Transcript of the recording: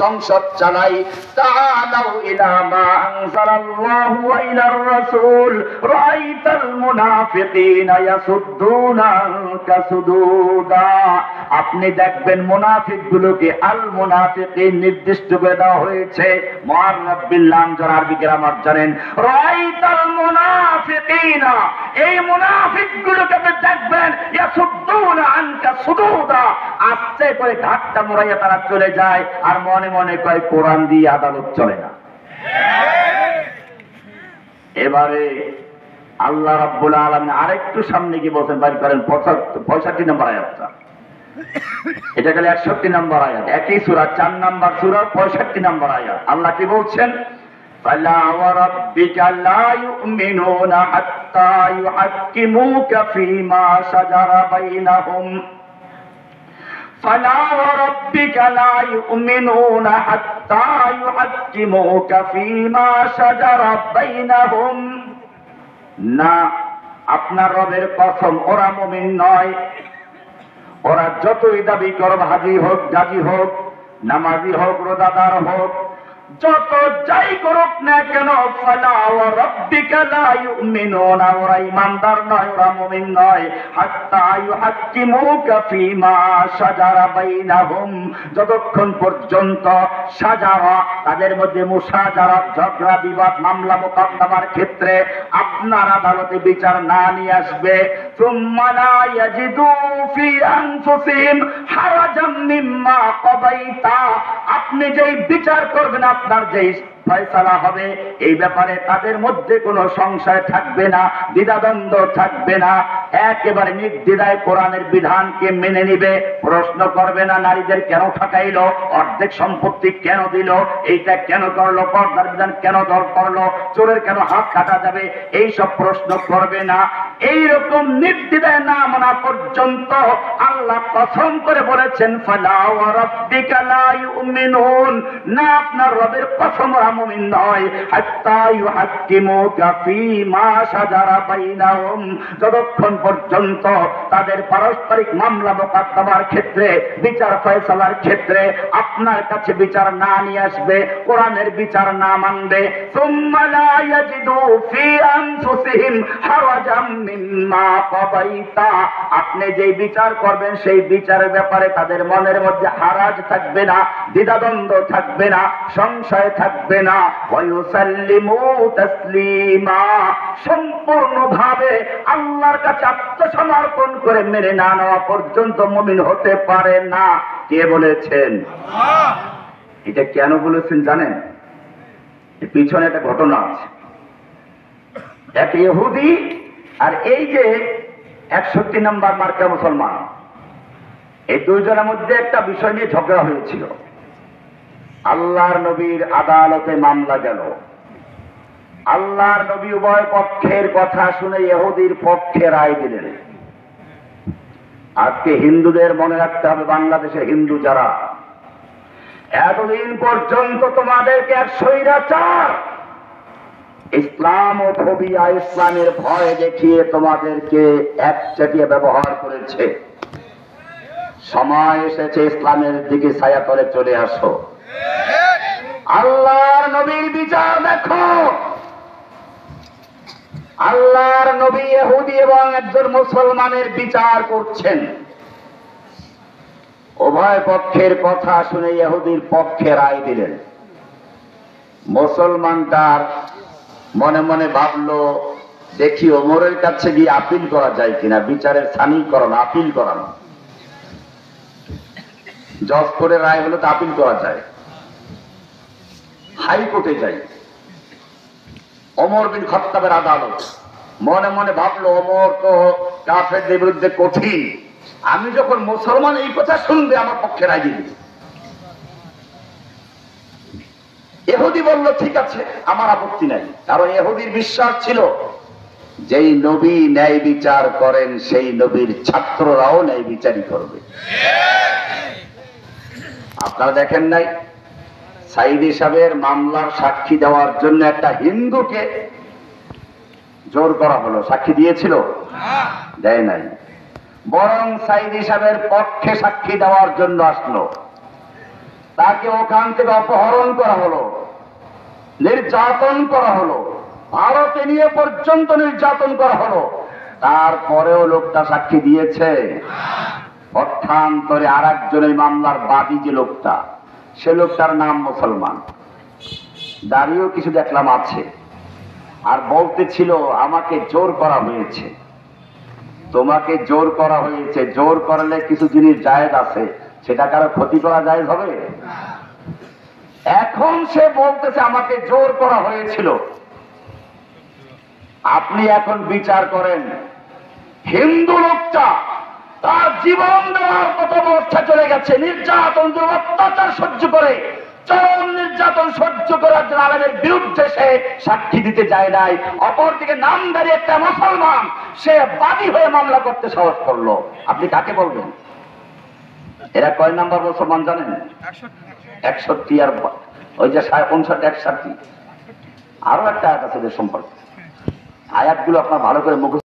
সংসদ চালাই। তাআলাউ ইলা মা আনজালাল্লাহু ওয়া ইলার রাসূল রাআইতাল মুনাফিকিনা ইয়াসুদ্দুনা আনকা সুদুদা। আপনি দেখবেন মুনাফিকগুলোকে আল মুনাফিকিন নির্দিষ্ট করে দেওয়া হয়েছে। মুআররাব বিল লাম যারা আরবি গ্রামার জানেন, রাআইতাল মুনাফিকিনা, এই মুনাফিকগুলোকে আপনি দেখবেন ইয়াসুদ্দুনা আনকা সুদুদা, আস্তে করে ধাক্কা মোড়াইয়া তারা চলে যায় আর মনে মনে কয় কোরআন দিয়ে আদালত চলে না। এবারে আল্লাহ রাব্বুল আলামিন আরেকটু সামনে গিয়ে বলছেন, বাইর করেন 65 নম্বর আয়াতটা। এটা গেলে 61 নম্বর আয়াত, একই সূরা 4 নম্বর সূরা 65 নম্বর আয়াত। আল্লাহ কি বলছেন? ফালা ওয়া রাব্বিকা লা ইউমিনুনা হাত্তা ইউহাক্কিমুকা ফীমা শাজারা বাইনাহুম। فلا وربك لا يؤمنون حتى يحكموك فيما شجر بينهم। না, আপনার রবের কসম, ওরা মুমিন নয়। ওরা যতই দাবি করব, হাজি হোক, গাজী হোক, নামাজি হোক, রোজাদার হোক, যত যাই করুক না কেন, ফালা ওয়া রাব্বিকা লা ইউমিনুনা, ওরা ঈমানদার নয়, ওরা মুমিন নয়। হাত্তা ইউহাক্কিমুকা ফীমা শাজারা বাইনাহুম, যতক্ষণ পর্যন্ত শাজারা, তাদের মধ্যে মুশাজারা, ঝগড়া বিবাদ, মামলা মোকদ্দমার ক্ষেত্রে আপনার আদালতে বিচার না নিয়ে আসবে। সুম্মা লা ইয়াজিদু ফি আনফুসিহিম হারাজাম মিম্মা কাদাইতা, আপনি যেই বিচার করবেন, আপনার যেই ফয়সালা হবে, এই ব্যাপারে তাদের মধ্যে কোনো সংশয় থাকবে না, দ্বিধাদ্বন্দ্ব থাকবে না, একেবারে নির্দ্বিধায় কোরআনের বিধানকে মেনে নিবে। প্রশ্ন করবে না নারীদের কেন ঠকাইলো, অর্ধেক সম্পত্তি কেন দিল, এইটা কেন করলো, পর্দার বিধান কেন দর করলো, চোরের কেন হাত কাটা যাবে, এই সব প্রশ্ন করবে না। এইরকম নির্দ্বিধায় না মানা পর্যন্ত আল্লাহ কসম করে বলেছেন, ফালা ওয়া রাব্বিকা লা ইউমিনুন, না, আপনার রবের কসম ওরা মুমিন নয়। হাত্তা ইউহাক্কিমুকা ফীমা শাজারা বাইনাহুম, যতক্ষণ পর্যন্ত তাদের পারস্পরিক মামলা মোকদ্দমার ক্ষেত্রে, বিচার ফয়সালার ক্ষেত্রে আপনার কাছে বিচার না নিয়ে আসবে, কোরআনের বিচার না মানবে। সুম্মা লা ইয়াজিদু ফি আনফুসিহিম হারাজাম মিম্মা কাদাইতা, আপনি যেই বিচার করবেন সেই বিচারের ব্যাপারে তাদের মনের মধ্যে হারাজ থাকবে না, দ্বিধাদ্বন্দ্ব থাকবে না, সংশয় থাকবে না। ওয়া ইউসাল্লিমু তাসলিমা, সম্পূর্ণভাবে আল্লাহর কাছে আত্মসমর্পণ করে মেনে না নেওয়া পর্যন্ত মুমিন হতে পারে না। কে বলেছেন? আল্লাহ। এটা কেন বলেছেন জানেন? এর পিছনে একটা ঘটনা আছে। এক ইহুদি আর এই যে 61 নম্বর মার্কা মুসলমান, এই দুইজনের মধ্যে একটা বিষয় নিয়ে ঝগড়া হয়েছিল। আল্লাহর নবীর আদালতে মামলা গেল। আল্লাহর নবী উভয় পক্ষের কথা শুনে ইহুদির পক্ষে রায় দিলেন। আজকে হিন্দুদের মনে রাখতে হবে, বাংলাদেশে হিন্দু যারা, এতদিন পর্যন্ত তোমাদেরকে এক স্বৈরাচার ইসলাম ও ফোবিয়া, ইসলামের ভয় দেখিয়ে তোমাদেরকে একচেটিয়া ব্যবহার করেছে। সময় এসেছে ইসলামের দিকে ছায়াতলে চলে আসো। আল্লাহর নবীর বিচার দেখো। আল্লাহর নবী ইহুদি এবং একজন মুসলমানের বিচার করছেন। উভয় পক্ষের কথা শুনে ইহুদির পক্ষে রায় দিলেন। মুসলমানটার মনে মনে ভাবলো, দেখি ওমরের কাছে গিয়ে আপিল করা যায় কিনা, বিচারের ছানিকরণ, আপিল করানো। জজ করে রায় হলে তো আপিল করা যায়, হাইকোর্টে যাই, ওমর বিন খাত্তাবের আদালত। মনে মনে ভাবলো, ওমর তো কাফেরদের বিরুদ্ধে কঠিন, আমি যখন মুসলমান এই কথা শুনবে আমার পক্ষে রায় দিবে। ইহুদি বলল, ঠিক আছে, আমার আপত্তি নাই। কারণ ইহুদির বিশ্বাস ছিল, যেই নবী ন্যায় বিচার করেন সেই নবীর ছাত্ররাও ন্যায় বিচারই করবে। আপনারা দেখেন নাই, সাইদি সাহেবের মামলার সাক্ষী দেওয়ার জন্য একটা হিন্দুকে জোর করা হলো। সাক্ষী দিয়েছিল? দেয় নাই। বরং সাইদি সাহেবের পক্ষে সাক্ষী দেওয়ার জন্য আসলো। তাকে ওখান থেকে অপহরণ করা হলো, নির্যাতন করা হলো, ভারতে নিয়ে পর্যন্ত নির্যাতন করা হলো। তারপরেও লোকটা সাক্ষী দিয়েছে। পক্ষান্তরে আর একজনের মামলার বাদী যে লোকটা, সে লোকটার নাম মুসলমান, দাঁড়িয়েও কিছু দেখলাম আছে, আর বলতেছিল আমাকে জোর করা হয়েছে। তোমাকে জোর করা হয়েছে, জোর করলে কিছু জিনিস জায়েজ আছে, সেটা কারো ক্ষতি করা জায়েজ হবে? এখন সে বলতেছে আমাকে জোর করা হয়েছিল। আপনি এখন বিচার করেন, হিন্দু লোকটা তার জীবন দেওয়ার কত অবস্থা চলে গেছে, নির্যাতন অত্যাচার সহ্য করে, চরম নির্যাতন সহ্য করার জন্য আলেমের বিরুদ্ধে সে সাক্ষী দিতে যায় নাই। অপরদিকে নামধারী একটা মুসলমান সে বাদী হয়ে মামলা করতে সাহস করলো। আপনি কাকে বলবেন? এরা কয় নাম্বার মুসলমান জানেন? 61। আর ওই যে 59, 61, আরো একটা আয়াত আছে যে সম্পর্কে। আয়াতগুলো আপনার ভালো করে মুখস্থ